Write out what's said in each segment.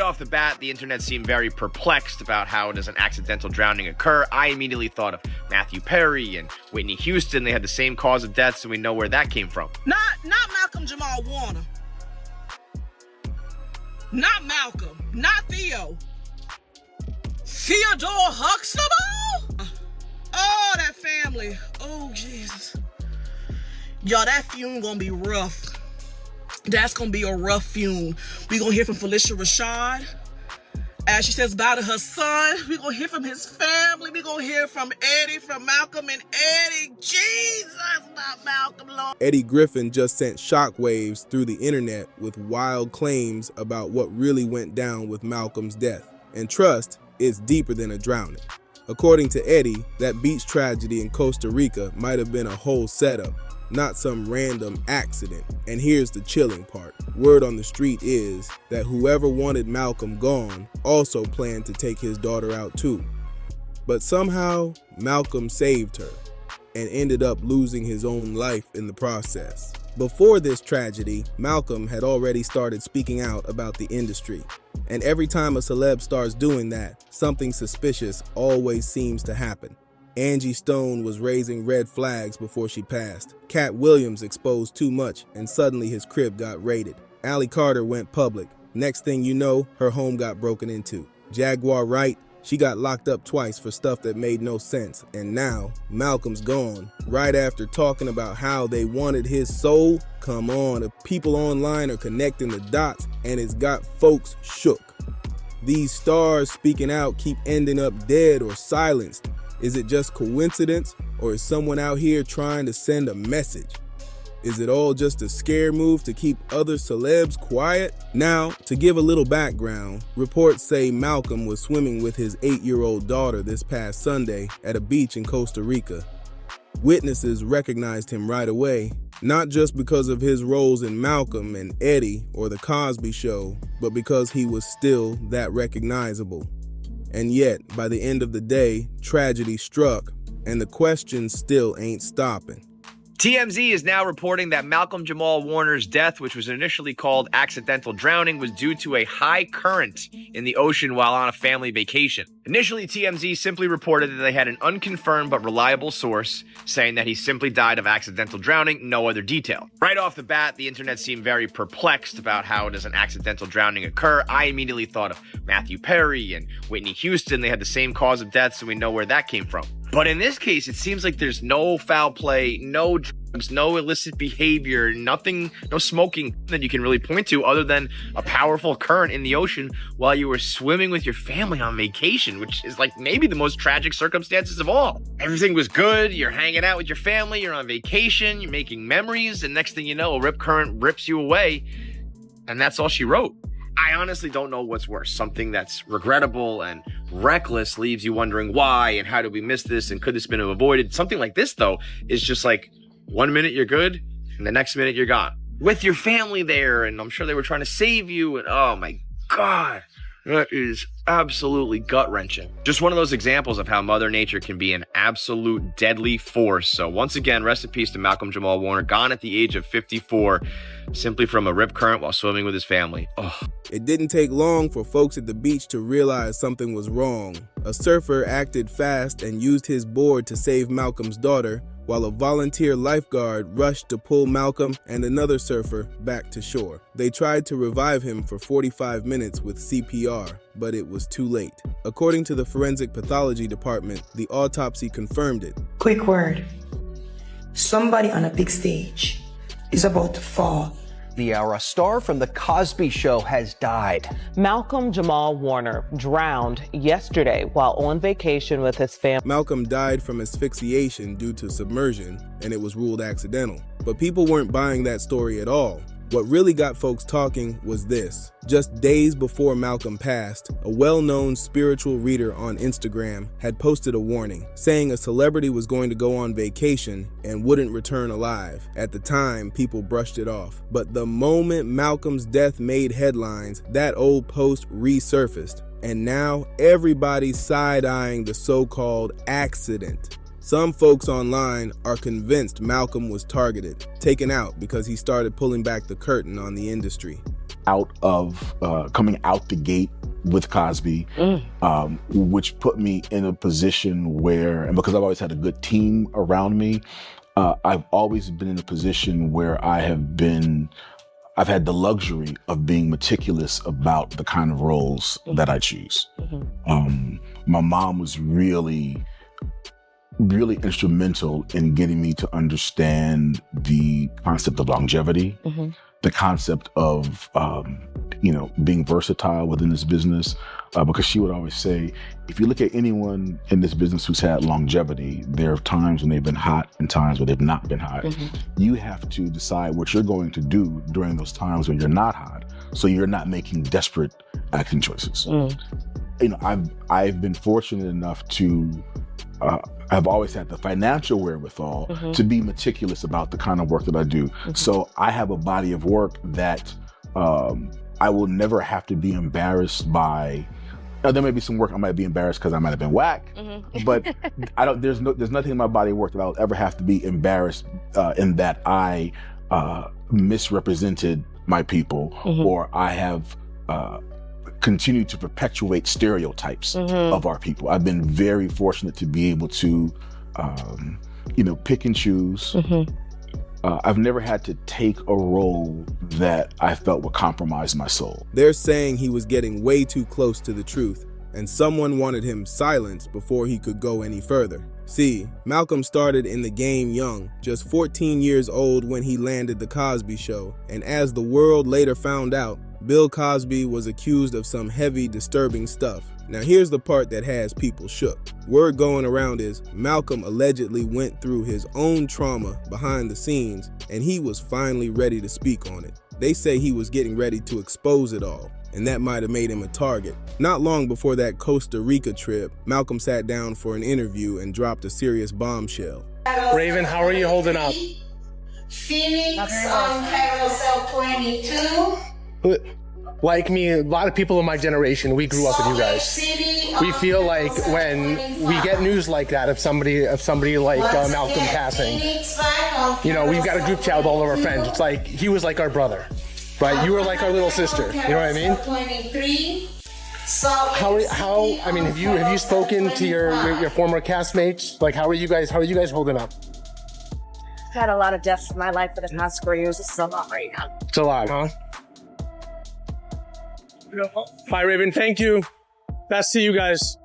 off the bat, the internet seemed very perplexed about how does an accidental drowning occur. I immediately thought of Matthew Perry and Whitney Houston. They had the same cause of death, so we know where that came from. Not Malcolm-Jamal Warner. Not Malcolm. Not Theo. Theodore Huxtable? Oh, that family. Oh, Jesus. Y'all, that fume gonna be rough. That's gonna be a rough fume. We gonna hear from Felicia Rashad as she says bye to her son. We gonna hear from his family. We gonna hear from Eddie, from Malcolm and Eddie. Jesus, not Malcolm, Lord. Eddie Griffin just sent shockwaves through the internet with wild claims about what really went down with Malcolm's death. And trust, it's deeper than a drowning. According to Eddie, that beach tragedy in Costa Rica might have been a whole setup, not some random accident. And here's the chilling part. Word on the street is that whoever wanted Malcolm gone also planned to take his daughter out too. But somehow, Malcolm saved her and ended up losing his own life in the process. Before this tragedy, Malcolm had already started speaking out about the industry. And every time a celeb starts doing that, something suspicious always seems to happen. Angie Stone was raising red flags before she passed. Cat Williams exposed too much and suddenly his crib got raided. Allie Carter went public. Next thing you know, her home got broken into. Jaguar Wright, she got locked up twice for stuff that made no sense. And now, Malcolm's gone. Right after talking about how they wanted his soul, come on, the people online are connecting the dots and it's got folks shook. These stars speaking out keep ending up dead or silenced. Is it just coincidence, or is someone out here trying to send a message? Is it all just a scare move to keep other celebs quiet? Now, to give a little background, reports say Malcolm was swimming with his 8-year-old daughter this past Sunday at a beach in Costa Rica. Witnesses recognized him right away, not just because of his roles in Malcolm and Eddie or The Cosby Show, but because he was still that recognizable. And yet, by the end of the day, tragedy struck, and the questions still ain't stopping. TMZ is now reporting that Malcolm-Jamal Warner's death, which was initially called accidental drowning, was due to a high current in the ocean while on a family vacation. Initially, TMZ simply reported that they had an unconfirmed but reliable source saying that he simply died of accidental drowning, no other detail. Right off the bat, the internet seemed very perplexed about how does an accidental drowning occur. I immediately thought of Matthew Perry and Whitney Houston. They had the same cause of death, so we know where that came from. But in this case, it seems like there's no foul play, no drugs, no illicit behavior, nothing, no smoking that you can really point to other than a powerful current in the ocean while you were swimming with your family on vacation, which is like maybe the most tragic circumstances of all. Everything was good. You're hanging out with your family. You're on vacation. You're making memories. And next thing you know, a rip current rips you away. And that's all she wrote. I honestly don't know what's worse. Something that's regrettable and reckless leaves you wondering why and how did we miss this and could this have been avoided? Something like this, though, is just like 1 minute you're good and the next minute you're gone. With your family there, and I'm sure they were trying to save you, and oh my God, that is absolutely gut-wrenching. Just one of those examples of how Mother Nature can be an absolute deadly force. So once again, rest in peace to Malcolm-Jamal Warner, gone at the age of 54, simply from a rip current while swimming with his family. Oh. It didn't take long for folks at the beach to realize something was wrong. A surfer acted fast and used his board to save Malcolm's daughter, while a volunteer lifeguard rushed to pull Malcolm and another surfer back to shore. They tried to revive him for 45 minutes with CPR, but it was too late. According to the forensic pathology department, the autopsy confirmed it. Quick word. Somebody on a big stage is about to fall. The era star from The Cosby Show has died. Malcolm-Jamal Warner drowned yesterday while on vacation with his family. Malcolm died from asphyxiation due to submersion, and it was ruled accidental. But people weren't buying that story at all. What really got folks talking was this. Just days before Malcolm passed, a well-known spiritual reader on Instagram had posted a warning, saying a celebrity was going to go on vacation and wouldn't return alive. At the time, people brushed it off. But the moment Malcolm's death made headlines, that old post resurfaced. And now everybody's side-eyeing the so-called accident. Some folks online are convinced Malcolm was targeted, taken out because he started pulling back the curtain on the industry. Coming out the gate with Cosby, which put me in a position where, and because I've always had a good team around me, I've always been in a position where I've had the luxury of being meticulous about the kind of roles that I choose. My mom was really instrumental in getting me to understand the concept of longevity, the concept of, being versatile within this business. Because she would always say, if you look at anyone in this business who's had longevity, there are times when they've been hot and times where they've not been hot. You have to decide what you're going to do during those times when you're not hot, so you're not making desperate acting choices. I've been fortunate enough to, I've always had the financial wherewithal to be meticulous about the kind of work that I do. So I have a body of work that I will never have to be embarrassed by. Now, there may be some work I might be embarrassed because I might have been whack, but there's nothing in my body of work that I'll ever have to be embarrassed in that I misrepresented my people, or I have continue to perpetuate stereotypes of our people. I've been very fortunate to be able to, pick and choose. I've never had to take a role that I felt would compromise my soul. They're saying he was getting way too close to the truth, and someone wanted him silenced before he could go any further. See, Malcolm started in the game young, just 14 years old when he landed The Cosby Show, and as the world later found out, Bill Cosby was accused of some heavy, disturbing stuff. Now here's the part that has people shook. Word going around is Malcolm allegedly went through his own trauma behind the scenes, and he was finally ready to speak on it. They say he was getting ready to expose it all, and that might have made him a target. Not long before that Costa Rica trip, Malcolm sat down for an interview and dropped a serious bombshell. Raven, how are you holding up? Phoenix on Carousel 22. Like me, a lot of people in my generation, we grew up with you guys. We feel like when we get news like that of somebody like Malcolm passing, we've got a group chat with all of our friends. It's like he was like our brother, right? You were like our little sister. You know what I mean? Have you spoken to your former castmates? Like, how are you guys holding up? I've had a lot of deaths in my life for the past 4 years. This is a lot right now. It's a lot, huh? Bye, Raven. Thank you. Best to you guys.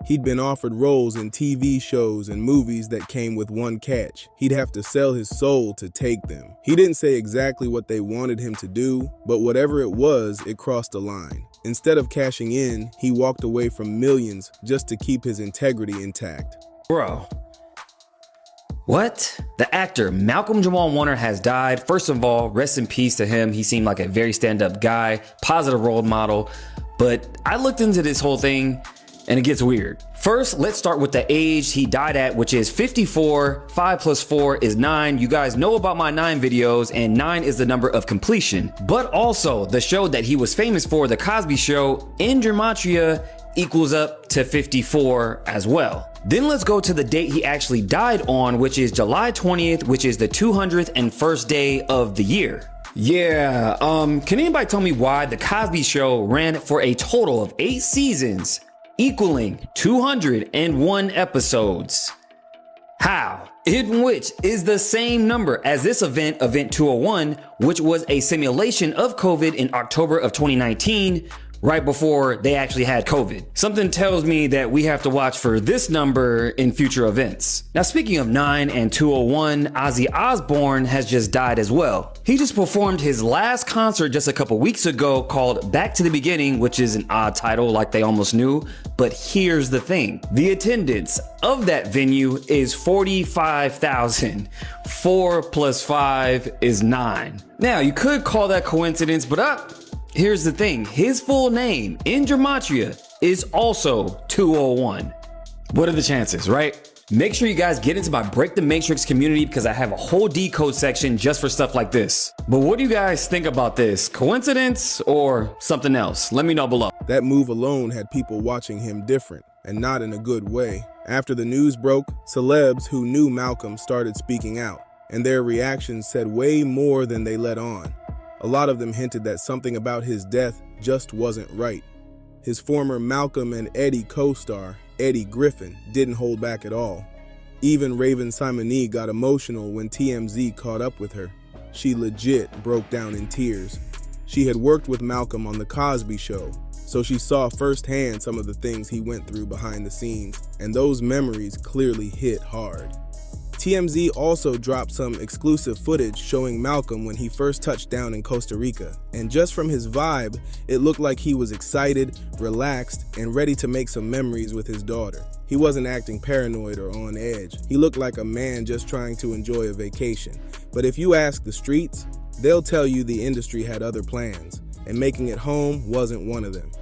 He'd been offered roles in TV shows and movies that came with one catch. He'd have to sell his soul to take them. He didn't say exactly what they wanted him to do, but whatever it was, it crossed a line. Instead of cashing in, he walked away from millions just to keep his integrity intact. Bro. What? The actor Malcolm-Jamal Warner has died. First of all, rest in peace to him. He seemed like a very stand-up guy, positive role model. But I looked into this whole thing and it gets weird. First, let's start with the age he died at, which is 54. 5 plus 4 is 9. You guys know about my 9 videos, and 9 is the number of completion. But also, the show that he was famous for, The Cosby Show, in Gematria equals up to 54 as well. Then let's go to the date he actually died on, which is July 20th, which is the 201st day of the year. Yeah, can anybody tell me why The Cosby Show ran for a total of 8 seasons, equaling 201 episodes? How? In which is the same number as this event 201, which was a simulation of COVID in October of 2019, right before they actually had COVID. Something tells me that we have to watch for this number in future events. Now, speaking of 9 and 201, Ozzy Osbourne has just died as well. He just performed his last concert just a couple weeks ago called Back to the Beginning, which is an odd title like they almost knew. But here's the thing. The attendance of that venue is 45,000. 4 plus 5 is 9. Now, you could call that coincidence, but here's the thing, his full name in Gematria is also 201. What are the chances, right? Make sure you guys get into my Break the Matrix community because I have a whole decode section just for stuff like this. But what do you guys think about this? Coincidence or something else? Let me know below. That move alone had people watching him different, and not in a good way. After the news broke, celebs who knew Malcolm started speaking out, and their reactions said way more than they let on. A lot of them hinted that something about his death just wasn't right. His former Malcolm and Eddie co-star, Eddie Griffin, didn't hold back at all. Even Raven Simone got emotional when TMZ caught up with her. She legit broke down in tears. She had worked with Malcolm on The Cosby Show, so she saw firsthand some of the things he went through behind the scenes, and those memories clearly hit hard. TMZ also dropped some exclusive footage showing Malcolm when he first touched down in Costa Rica, and just from his vibe, it looked like he was excited, relaxed, and ready to make some memories with his daughter. He wasn't acting paranoid or on edge. He looked like a man just trying to enjoy a vacation. But if you ask the streets, they'll tell you the industry had other plans, and making it home wasn't one of them.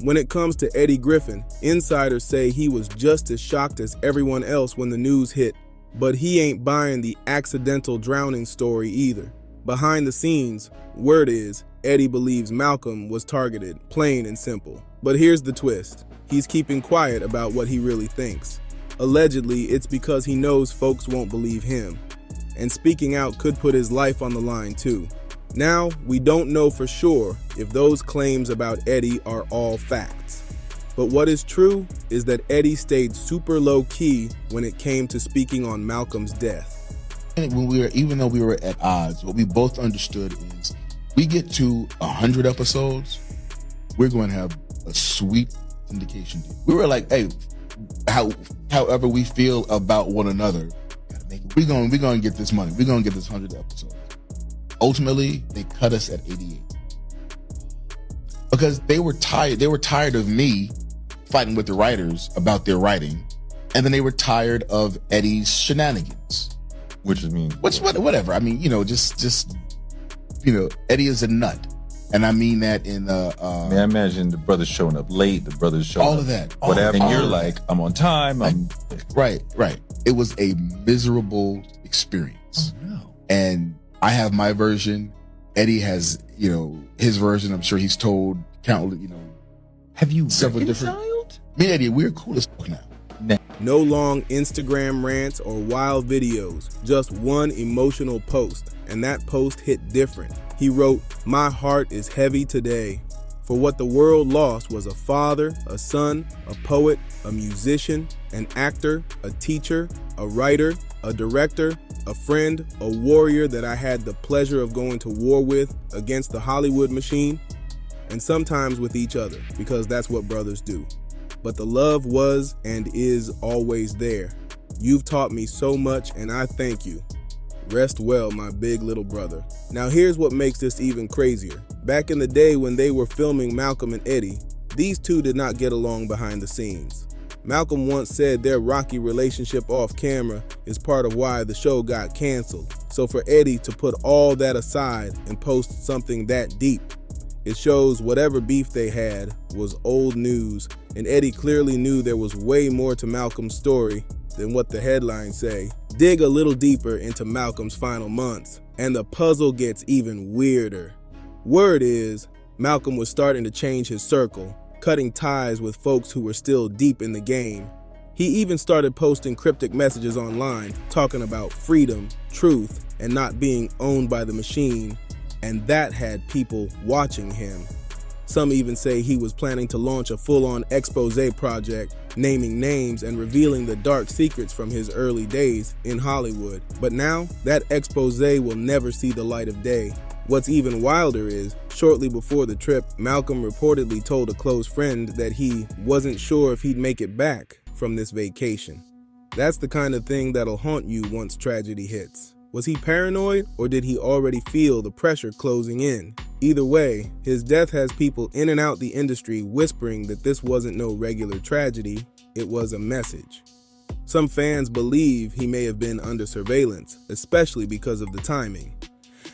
When it comes to Eddie Griffin, insiders say he was just as shocked as everyone else when the news hit. But he ain't buying the accidental drowning story either. Behind the scenes, word is, Eddie believes Malcolm was targeted, plain and simple. But here's the twist. He's keeping quiet about what he really thinks. Allegedly, it's because he knows folks won't believe him. And speaking out could put his life on the line too. Now, we don't know for sure if those claims about Eddie are all facts. But what is true is that Eddie stayed super low-key when it came to speaking on Malcolm's death. Even though we were at odds, what we both understood is we get to 100 episodes, we're going to have a sweet syndication deal. We were like, hey, however we feel about one another, we're going to get this money. We're going to get this 100 episodes. Ultimately, they cut us at 88 because they were tired. They were tired of me fighting with the writers about their writing, and then they were tired of Eddie's shenanigans. Whatever. I mean, just Eddie is a nut, and I mean that in I imagine the brothers showing up late, the brothers showing all up, of that, whatever, and you're all like, I'm on time. Right. It was a miserable experience. Oh, no. And I have my version. Eddie has, his version. I'm sure he's told countless, Have you several different. Me and Eddie, we're cool as fuck now. No long Instagram rants or wild videos, just one emotional post, and that post hit different. He wrote, "My heart is heavy today. For what the world lost was a father, a son, a poet, a musician, an actor, a teacher, a writer, a director, a friend, a warrior that I had the pleasure of going to war with against the Hollywood machine, and sometimes with each other, because that's what brothers do. But the love was and is always there. You've taught me so much, and I thank you. Rest well, my big little brother." Now here's what makes this even crazier. Back in the day when they were filming Malcolm and Eddie, these two did not get along behind the scenes. Malcolm once said their rocky relationship off camera is part of why the show got canceled. So for Eddie to put all that aside and post something that deep, it shows whatever beef they had was old news, and Eddie clearly knew there was way more to Malcolm's story than what the headlines say. Dig a little deeper into Malcolm's final months, and the puzzle gets even weirder. Word is, Malcolm was starting to change his circle, cutting ties with folks who were still deep in the game. He even started posting cryptic messages online, talking about freedom, truth, and not being owned by the machine, and that had people watching him. Some even say he was planning to launch a full-on expose project, naming names and revealing the dark secrets from his early days in Hollywood. But now, that expose will never see the light of day. What's even wilder is, shortly before the trip, Malcolm reportedly told a close friend that he wasn't sure if he'd make it back from this vacation. That's the kind of thing that'll haunt you once tragedy hits. Was he paranoid, or did he already feel the pressure closing in? Either way, his death has people in and out the industry whispering that this wasn't no regular tragedy, it was a message. Some fans believe he may have been under surveillance, especially because of the timing.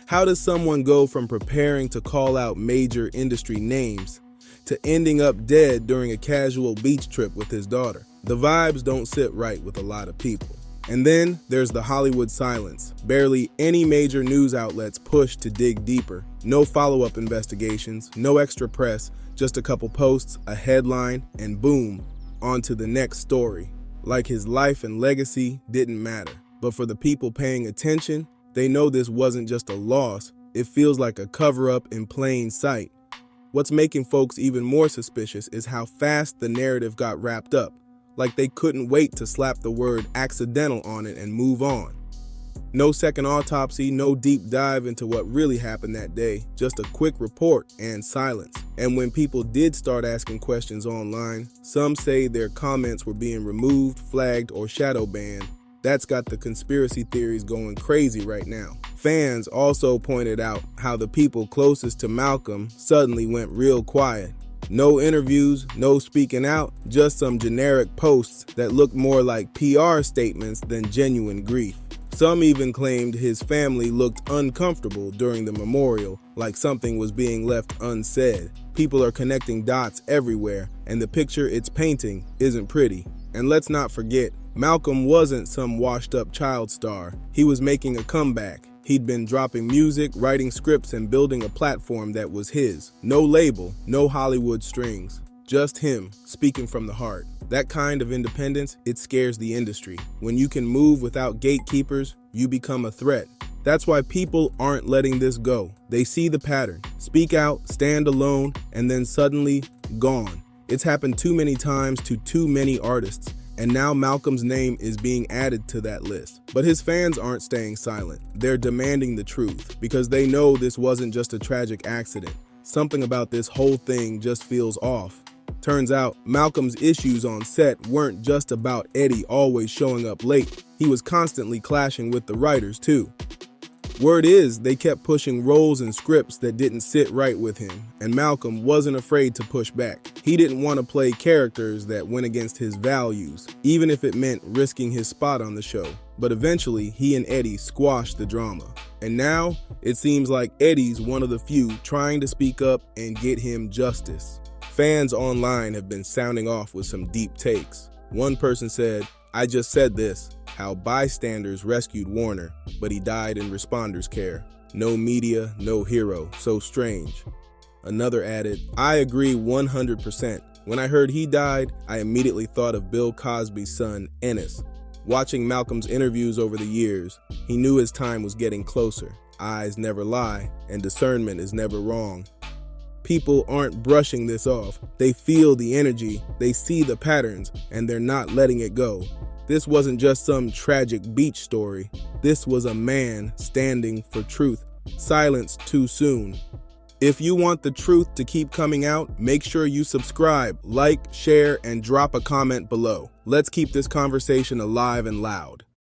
How does someone go from preparing to call out major industry names to ending up dead during a casual beach trip with his daughter? The vibes don't sit right with a lot of people. And then there's the Hollywood silence. Barely any major news outlets push to dig deeper. No follow-up investigations, no extra press, just a couple posts, a headline, and boom, on to the next story. Like his life and legacy didn't matter. But for the people paying attention, they know this wasn't just a loss, it feels like a cover-up in plain sight. What's making folks even more suspicious is how fast the narrative got wrapped up, like they couldn't wait to slap the word accidental on it and move on. No second autopsy, no deep dive into what really happened that day, just a quick report and silence. And when people did start asking questions online, some say their comments were being removed, flagged, or shadow banned. That's got the conspiracy theories going crazy right now. Fans also pointed out how the people closest to Malcolm suddenly went real quiet. No interviews, no speaking out, just some generic posts that looked more like PR statements than genuine grief. Some even claimed his family looked uncomfortable during the memorial, like something was being left unsaid. People are connecting dots everywhere, and the picture it's painting isn't pretty. And let's not forget, Malcolm wasn't some washed-up child star. He was making a comeback. He'd been dropping music, writing scripts, and building a platform that was his. No label, no Hollywood strings. Just him, speaking from the heart. That kind of independence, it scares the industry. When you can move without gatekeepers, you become a threat. That's why people aren't letting this go. They see the pattern, speak out, stand alone, and then suddenly, gone. It's happened too many times to too many artists, and now Malcolm's name is being added to that list. But his fans aren't staying silent. They're demanding the truth, because they know this wasn't just a tragic accident. Something about this whole thing just feels off. Turns out, Malcolm's issues on set weren't just about Eddie always showing up late. He was constantly clashing with the writers, too. Word is, they kept pushing roles and scripts that didn't sit right with him, and Malcolm wasn't afraid to push back. He didn't want to play characters that went against his values, even if it meant risking his spot on the show. But eventually, he and Eddie squashed the drama. And now, it seems like Eddie's one of the few trying to speak up and get him justice. Fans online have been sounding off with some deep takes. One person said, "I just said this, how bystanders rescued Warner, but he died in responders' care. No media, no hero, so strange." Another added, "I agree 100%. When I heard he died, I immediately thought of Bill Cosby's son, Ennis. Watching Malcolm's interviews over the years, he knew his time was getting closer. Eyes never lie, and discernment is never wrong." People aren't brushing this off. They feel the energy, they see the patterns, and they're not letting it go. This wasn't just some tragic beach story. This was a man standing for truth, silenced too soon. If you want the truth to keep coming out, make sure you subscribe, like, share, and drop a comment below. Let's keep this conversation alive and loud.